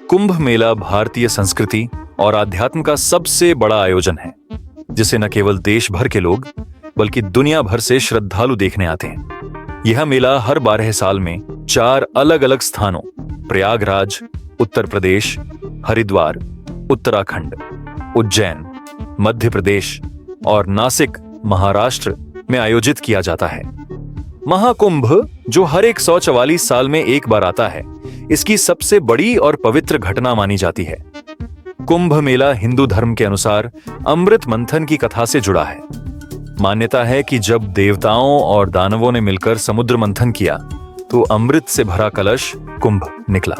कुंभ मेला भारतीय संस्कृति और आध्यात्म का सबसे बड़ा आयोजन है, जिसे न केवल देश भर के लोग बल्कि दुनिया भर से श्रद्धालु देखने आते हैं। यह मेला हर 12 साल में 4 अलग अलग स्थानों प्रयागराज, उत्तर प्रदेश, हरिद्वार, उत्तराखंड, उज्जैन, मध्य प्रदेश और नासिक, महाराष्ट्र में आयोजित किया जाता है। महाकुंभ, जो हर 144 साल में एक बार आता है, इसकी सबसे बड़ी और पवित्र घटना मानी जाती है। कुंभ मेला हिंदू धर्म के अनुसार अमृत मंथन की कथा से जुड़ा है। मान्यता है कि जब देवताओं और दानवों ने मिलकर समुद्र मंथन किया तो अमृत से भरा कलश कुंभ निकला।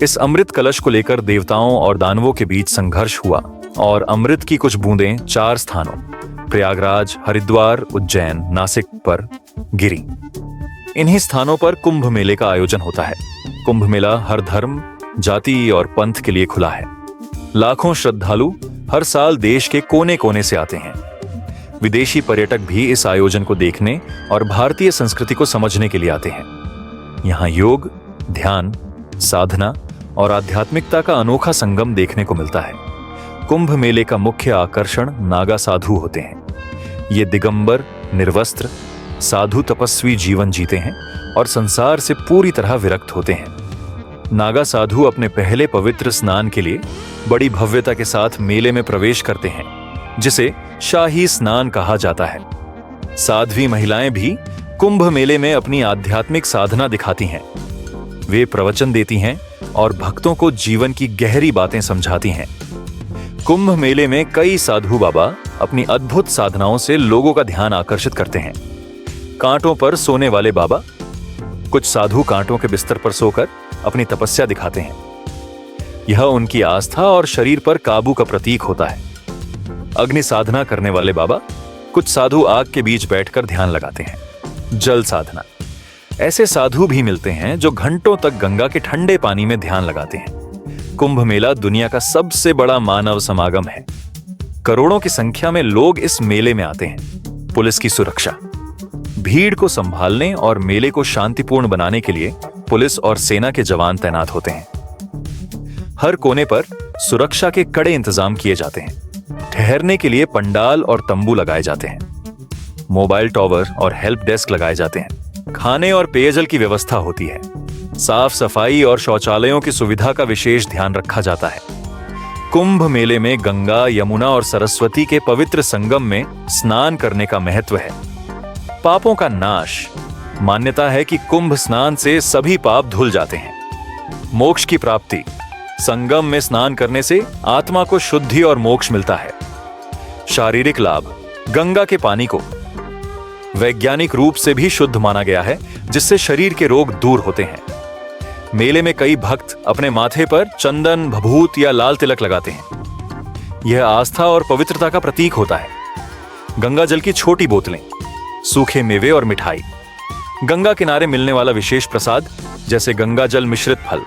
इस अमृत कलश को लेकर देवताओं और दानवों के बीच संघर्ष हुआ और अमृत की कुछ बूंदें 4 स्थानों प्रयागराज, हरिद्वार, उज्जैन, नासिक पर गिरी। इन्हीं स्थानों पर कुंभ मेले का आयोजन होता है। कुंभ मेला हर धर्म, जाति और पंथ के लिए खुला है। लाखों श्रद्धालु हर साल देश के कोने कोने से आते हैं। विदेशी पर्यटक भी इस आयोजन को देखने और भारतीय संस्कृति को समझने के लिए आते हैं। यहाँ योग, ध्यान, साधना और आध्यात्मिकता का अनोखा संगम देखने को मिलता है। कुंभ मेले का मुख्य आकर्षण नागा साधु होते हैं। ये दिगंबर, निर्वस्त्र, साधु तपस्वी जीवन जीते हैं और संसार से पूरी तरह विरक्त होते हैं। नागा साधु अपने पहले पवित्र स्नान के लिए बड़ी भव्यता के साथ मेले में प्रवेश करते हैं, जिसे शाही स्नान कहा जाता है। साध्वी महिलाएं भी कुंभ मेले में अपनी आध्यात्मिक साधना दिखाती हैं। वे प्रवचन देती हैं और भक्तों को जीवन की गहरी बातें समझाती हैं। कुंभ मेले में कई साधु बाबा अपनी अद्भुत साधनाओं से लोगों का ध्यान आकर्षित करते हैं। कांटों पर सोने वाले बाबा, कुछ साधु कांटों के बिस्तर पर सोकर अपनी तपस्या दिखाते हैं। यह उनकी आस्था और शरीर पर काबू का प्रतीक होता है। अग्नि साधना करने वाले बाबा, कुछ साधु आग के बीच बैठकर ध्यान लगाते हैं। जल साधना, ऐसे साधु भी मिलते हैं जो घंटों तक गंगा के ठंडे पानी में ध्यान लगाते हैं। कुंभ मेला दुनिया का सबसे बड़ा मानव समागम है। करोड़ों की संख्या में लोग इस मेले में आते हैं। पुलिस की सुरक्षा, भीड़ को संभालने और मेले को शांतिपूर्ण बनाने के लिए पुलिस और सेना के जवान तैनात होते हैं। हर कोने पर सुरक्षा के कड़े इंतजाम किए जाते हैं। ठहरने के लिए पंडाल और तंबू लगाए जाते हैं। मोबाइल टावर और हेल्प डेस्क लगाए जाते हैं। खाने और पेयजल की व्यवस्था होती है। साफ सफाई और शौचालयों की सुविधा का विशेष ध्यान रखा जाता है। कुंभ मेले में गंगा, यमुना और सरस्वती के पवित्र संगम में स्नान करने का महत्व है। पापों का नाश, मान्यता है कि कुंभ स्नान से सभी पाप धुल जाते हैं। मोक्ष की प्राप्ति, संगम में स्नान करने से आत्मा को शुद्धि और मोक्ष मिलता है। शारीरिक लाभ, गंगा के पानी को वैज्ञानिक रूप से भी शुद्ध माना गया है, जिससे शरीर के रोग दूर होते हैं। मेले में कई भक्त अपने माथे पर चंदन, भभूत या लाल तिलक लगाते हैं। यह आस्था और पवित्रता का प्रतीक होता है। गंगा जल की छोटी बोतलें, सूखे मेवे और मिठाई, गंगा किनारे मिलने वाला विशेष प्रसाद जैसे गंगा जल मिश्रित फल।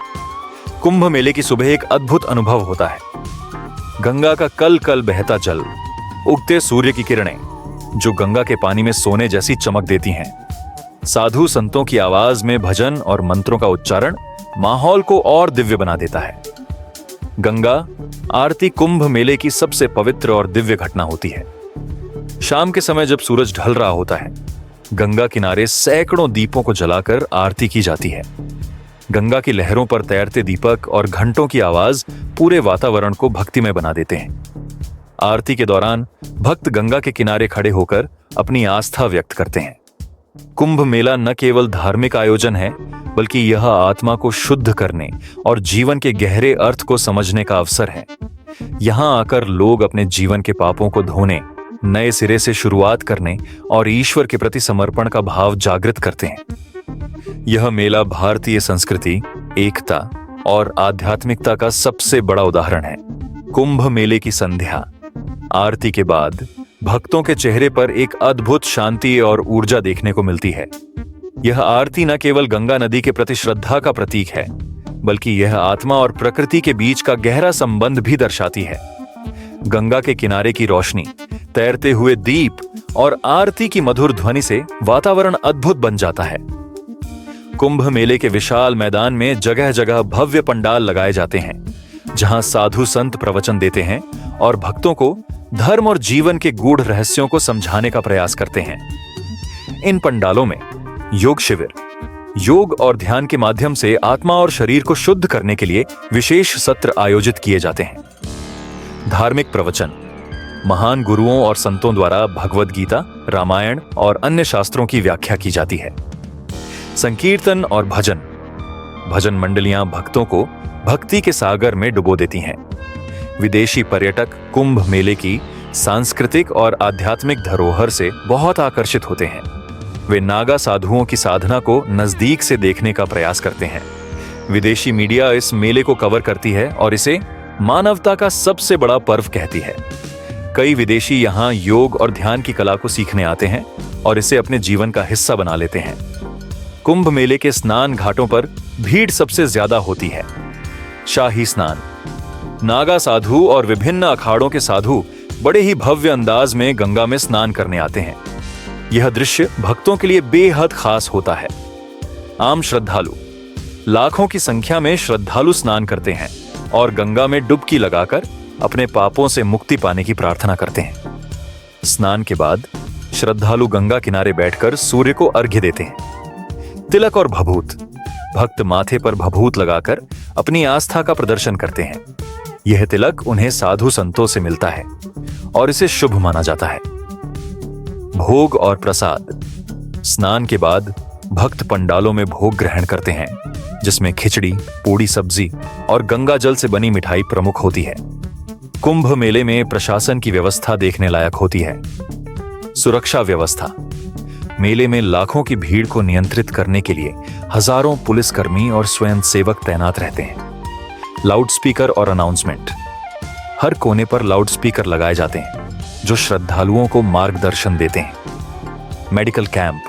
कुंभ मेले की सुबह एक अद्भुत अनुभव होता है। गंगा का कल कल बहता जल, उगते सूर्य की किरणें जो गंगा के पानी में सोने जैसी चमक देती हैं। साधु संतों की आवाज में भजन और मंत्रों का उच्चारण माहौल को और दिव्य बना देता है। गंगा आरती कुंभ मेले की सबसे पवित्र और दिव्य घटना होती है। शाम के समय जब सूरज ढल रहा होता है, गंगा किनारे सैकड़ों दीपों को जलाकर आरती की जाती है। गंगा की लहरों पर तैरते दीपक और घंटों की आवाज पूरे वातावरण को भक्तिमय बना देते हैं। आरती के दौरान भक्त गंगा के किनारे खड़े होकर अपनी आस्था व्यक्त करते हैं। कुंभ मेला न केवल धार्मिक आयोजन है, बल्कि यह आत्मा को शुद्ध करने और जीवन के गहरे अर्थ को समझने का अवसर है। यहां आकर लोग अपने जीवन के पापों को धोने, नए सिरे से शुरुआत करने और ईश्वर के प्रति समर्पण का भाव जागृत करते हैं। यह मेला भारतीय संस्कृति, एकता और आध्यात्मिकता का सबसे बड़ा उदाहरण है। कुंभ मेले की संध्या, आरती के बाद भक्तों के चेहरे पर एक अद्भुत शांति और ऊर्जा देखने को मिलती है। यह आरती न केवल गंगा नदी के प्रति श्रद्धा का प्रतीक है, बल्कि यह आत्मा और प्रकृति के बीच का गहरा संबंध भी दर्शाती है। गंगा के किनारे की रोशनी, तैरते हुए दीप और आरती की मधुर ध्वनि से वातावरण अद्भुत बन जाता है। कुंभ मेले के विशाल मैदान में जगह जगह भव्य पंडाल लगाए जाते हैं, जहां साधु संत प्रवचन देते हैं और भक्तों को धर्म और जीवन के गूढ़ रहस्यों को समझाने का प्रयास करते हैं। इन पंडालों में योग शिविर, योग और ध्यान के माध्यम से आत्मा और शरीर को शुद्ध करने के लिए विशेष सत्र आयोजित किए जाते हैं। धार्मिक प्रवचन, महान गुरुओं और संतों द्वारा भगवद गीता, रामायण और अन्य शास्त्रों की व्याख्या की जाती है। संकीर्तन और भजन, भजन मंडलियां भक्तों को भक्ति के सागर में डुबो देती हैं। विदेशी पर्यटक कुंभ मेले की सांस्कृतिक और आध्यात्मिक धरोहर से बहुत आकर्षित होते हैं। वे नागा साधुओं की साधना को नजदीक से देखने का प्रयास करते हैं। विदेशी मीडिया इस मेले को कवर करती है और इसे मानवता का सबसे बड़ा पर्व कहती है। कई विदेशी यहाँ योग और ध्यान की कला को सीखने आते हैं और इसे अपने जीवन का हिस्सा बना लेते हैं। कुंभ मेले के स्नान घाटों पर भीड़ सबसे ज्यादा होती है। शाही स्नान, नागा साधु और विभिन्न अखाड़ों के साधु बड़े ही भव्य अंदाज में गंगा में स्नान करने आते हैं। यह दृश्य भक्तों के लिए बेहद खास होता है। आम श्रद्धालु, लाखों की संख्या में श्रद्धालु स्नान करते हैं और गंगा में डुबकी लगाकर अपने पापों से मुक्ति पाने की प्रार्थना करते हैं। स्नान के बाद श्रद्धालु गंगा किनारे बैठकर सूर्य को अर्घ्य देते हैं। तिलक और भभूत, भक्त माथे पर भभूत लगाकर अपनी आस्था का प्रदर्शन करते हैं। यह तिलक उन्हें साधु संतों से मिलता है और इसे शुभ माना जाता है। भोग और प्रसाद, स्नान के बाद भक्त पंडालों में भोग ग्रहण करते हैं, जिसमें खिचड़ी, पूड़ी सब्जी और गंगा जल से बनी मिठाई प्रमुख होती है। कुंभ मेले में प्रशासन की व्यवस्था देखने लायक होती है। सुरक्षा व्यवस्था, मेले में लाखों की भीड़ को नियंत्रित करने के लिए हजारों पुलिसकर्मी और स्वयंसेवक तैनात रहते हैं। लाउडस्पीकर और अनाउंसमेंट, हर कोने पर लाउडस्पीकर लगाए जाते हैं जो श्रद्धालुओं को मार्गदर्शन देते हैं। मेडिकल कैंप,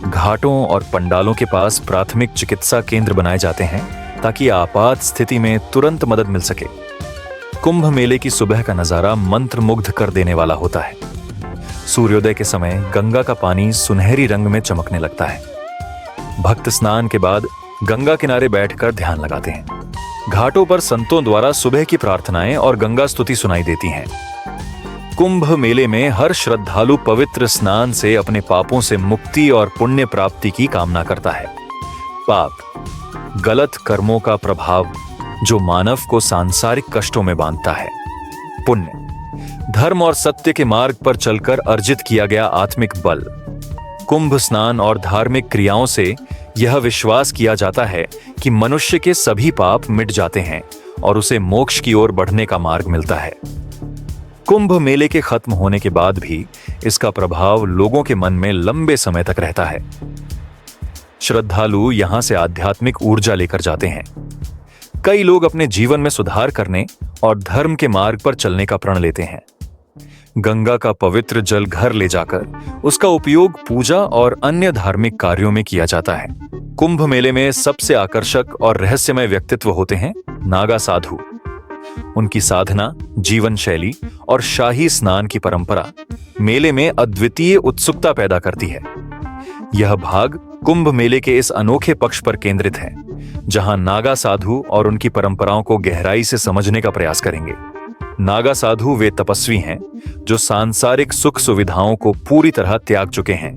घाटों और पंडालों के पास प्राथमिक चिकित्सा केंद्र बनाए जाते हैं ताकि आपात स्थिति में तुरंत मदद मिल सके। कुंभ मेले की सुबह का नजारा मंत्रमुग्ध कर देने वाला होता है। सूर्योदय के समय गंगा का पानी सुनहरी रंग में चमकने लगता है। भक्त स्नान के बाद गंगा किनारे बैठकर ध्यान लगाते हैं। घाटों पर संतों द्वारा सुबह की प्रार्थनाएं और गंगा स्तुति सुनाई देती हैं। कुंभ मेले में हर श्रद्धालु पवित्र स्नान से अपने पापों से मुक्ति और पुण्य प्राप्ति की कामना करता है। पाप, गलत कर्मों का प्रभाव जो मानव को सांसारिक कष्टों में बांधता है। पुण्य, धर्म और सत्य के मार्ग पर चलकर अर्जित किया गया आत्मिक बल। कुंभ स्नान और धार्मिक क्रियाओं से यह विश्वास किया जाता है कि मनुष्य के सभी पाप मिट जाते हैं और उसे मोक्ष की ओर बढ़ने का मार्ग मिलता है। कुंभ मेले के खत्म होने के बाद भी इसका प्रभाव लोगों के मन में लंबे समय तक रहता है। श्रद्धालु यहां से आध्यात्मिक ऊर्जा लेकर जाते हैं। कई लोग अपने जीवन में सुधार करने और धर्म के मार्ग पर चलने का प्रण लेते हैं। गंगा का पवित्र जल घर ले जाकर उसका उपयोग पूजा और अन्य धार्मिक कार्यों में किया जाता है। कुंभ मेले में सबसे आकर्षक और रहस्यमय व्यक्तित्व होते हैं नागा साधु। उनकी साधना, जीवन शैली और शाही स्नान की परंपरा मेले में अद्वितीय उत्सुकता पैदा करती है। यह भाग कुंभ मेले के इस अनोखे पक्ष पर केंद्रित है, जहां नागा साधु और उनकी परंपराओं को गहराई से समझने का प्रयास करेंगे। नागा साधु वे तपस्वी हैं जो सांसारिक सुख सुविधाओं को पूरी तरह त्याग चुके हैं।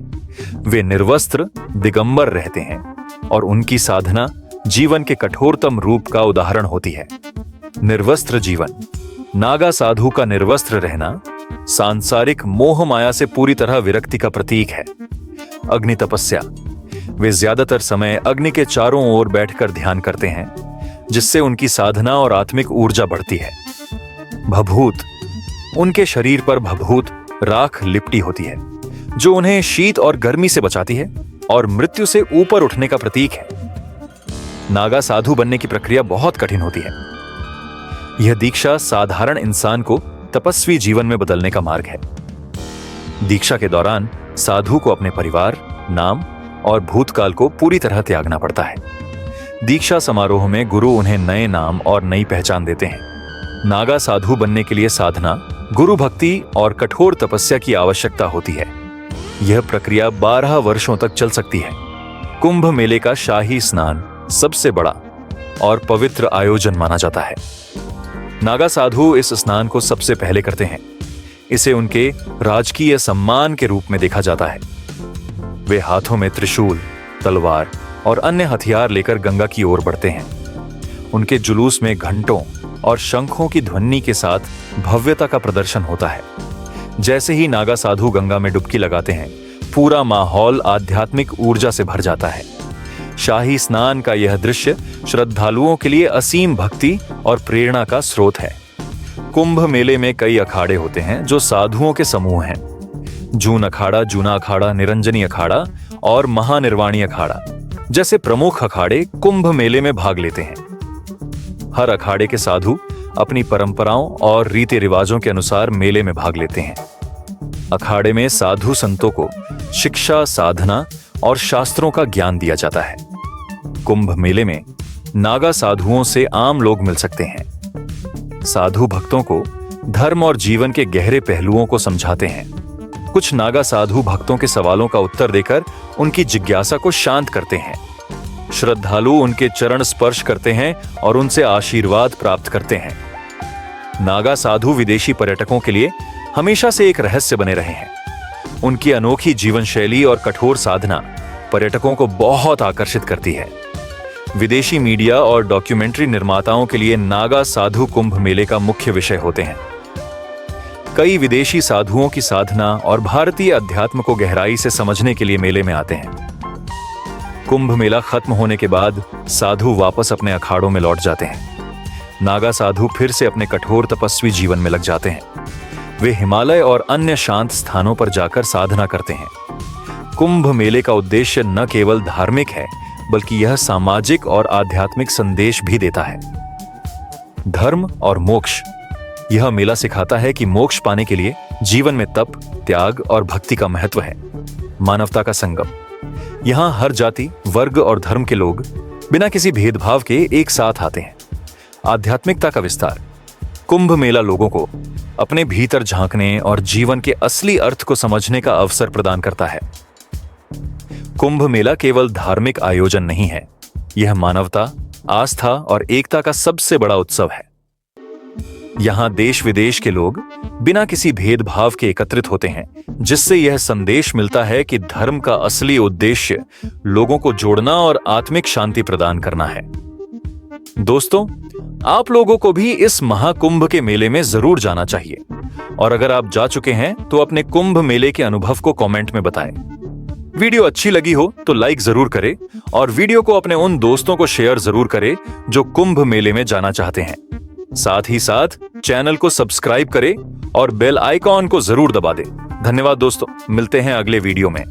वे निर्वस्त्र, दिगंबर रहते हैं और उनकी साधना जीवन के कठोरतम रूप का उदाहरण होती है। निर्वस्त्र जीवन, नागा साधु का निर्वस्त्र रहना सांसारिक मोह माया से पूरी तरह विरक्ति का प्रतीक है। अग्नि तपस्या, वे ज्यादातर समय अग्नि के चारों ओर बैठकर ध्यान करते हैं, जिससे उनकी साधना और आत्मिक ऊर्जा बढ़ती है। भभूत, उनके शरीर पर भभूत राख लिपटी होती है, जो उन्हें शीत और गर्मी से बचाती है और मृत्यु से ऊपर उठने का प्रतीक है। नागा साधु बनने की प्रक्रिया बहुत कठिन होती है। यह दीक्षा साधारण इंसान को तपस्वी जीवन में बदलने का मार्ग है। दीक्षा के दौरान साधु को अपने परिवार, नाम और भूतकाल को पूरी तरह त्यागना पड़ता है। दीक्षा समारोह में गुरु उन्हें नए नाम और नई पहचान देते हैं। नागा साधु बनने के लिए साधना, गुरु भक्ति और कठोर तपस्या की आवश्यकता होती है। यह प्रक्रिया 12 वर्षों तक चल सकती है। कुंभ मेले का शाही स्नान सबसे बड़ा और पवित्र आयोजन माना जाता है। नागा साधु इस स्नान को सबसे पहले करते हैं। इसे उनके राजकीय सम्मान के रूप में देखा जाता है। वे हाथों में त्रिशूल, तलवार और अन्य हथियार लेकर गंगा की ओर बढ़ते हैं। उनके जुलूस में घंटों और शंखों की ध्वनि के साथ भव्यता का प्रदर्शन होता है। जैसे ही नागा साधु गंगा में डुबकी लगाते हैं, पूरा माहौल आध्यात्मिक ऊर्जा से भर जाता है। शाही स्नान का यह दृश्य श्रद्धालुओं के लिए असीम भक्ति और प्रेरणा का स्रोत है। कुंभ मेले में कई अखाड़े होते हैं जो साधुओं के समूह हैं। जून अखाड़ा, जूना अखाड़ा, निरंजनी अखाड़ा और महानिर्वाणी अखाड़ा जैसे प्रमुख अखाड़े कुंभ मेले में भाग लेते हैं। हर अखाड़े के साधु अपनी परंपराओं और रीति रिवाजों के अनुसार मेले में भाग लेते हैं। अखाड़े में साधु संतों को शिक्षा, साधना और शास्त्रों का ज्ञान दिया जाता है। कुंभ मेले में नागा साधुओं से आम लोग मिल सकते हैं। साधु भक्तों को धर्म और जीवन के गहरे पहलुओं को समझाते हैं। कुछ नागा साधु भक्तों के सवालों का उत्तर देकर उनकी जिज्ञासा को शांत करते हैं। श्रद्धालु उनके चरण स्पर्श करते हैं और उनसे आशीर्वाद प्राप्त करते हैं। नागा साधु विदेशी पर्यटकों के लिए हमेशा से एक रहस्य बने रहे हैं। उनकी अनोखी जीवन शैली और कठोर साधना पर्यटकों को बहुत आकर्षित करती है। विदेशी मीडिया और डॉक्यूमेंट्री निर्माताओं के लिए नागा साधु कुंभ मेले का मुख्य विषय होते हैं। कई विदेशी साधुओं की साधना और भारतीय अध्यात्म को गहराई से समझने के लिए मेले में आते हैं। कुंभ मेला खत्म होने के बाद साधु वापस अपने अखाड़ों में लौट जाते हैं। नागा साधु फिर से अपने कठोर तपस्वी जीवन में लग जाते हैं। वे हिमालय और अन्य शांत स्थानों पर जाकर साधना करते हैं। कुंभ मेले का उद्देश्य न केवल धार्मिक है, बल्कि यह सामाजिक और आध्यात्मिक संदेश भी देता है। धर्म और मोक्ष। यह मेला सिखाता है कि मोक्ष पाने के लिए जीवन में तप, त्याग और भक्ति का महत्व है। मानवता का संगम। यहां हर जाति, वर्ग और धर्म के लोग बिना किसी भेदभाव के एक साथ आते हैं। आध्यात्मिकता का विस्तार। कुंभ मेला लोगों को अपने भीतर झांकने और जीवन के असली अर्थ को समझने का अवसर प्रदान करता है। कुंभ मेला केवल धार्मिक आयोजन नहीं है, यह मानवता, आस्था और एकता का सबसे बड़ा उत्सव है। यहां देश विदेश के लोग बिना किसी भेदभाव के एकत्रित होते हैं, जिससे यह संदेश मिलता है कि धर्म का असली उद्देश्य लोगों को जोड़ना और आत्मिक शांति प्रदान करना है। दोस्तों, आप लोगों को भी इस महाकुंभ के मेले में जरूर जाना चाहिए और अगर आप जा चुके हैं तो अपने कुंभ मेले के अनुभव को कमेंट में बताएं। वीडियो अच्छी लगी हो तो लाइक जरूर करें और वीडियो को अपने उन दोस्तों को शेयर जरूर करें जो कुंभ मेले में जाना चाहते हैं। साथ ही साथ चैनल को सब्सक्राइब करें और बेल आइकॉन को जरूर दबा दें। धन्यवाद दोस्तों, मिलते हैं अगले वीडियो में।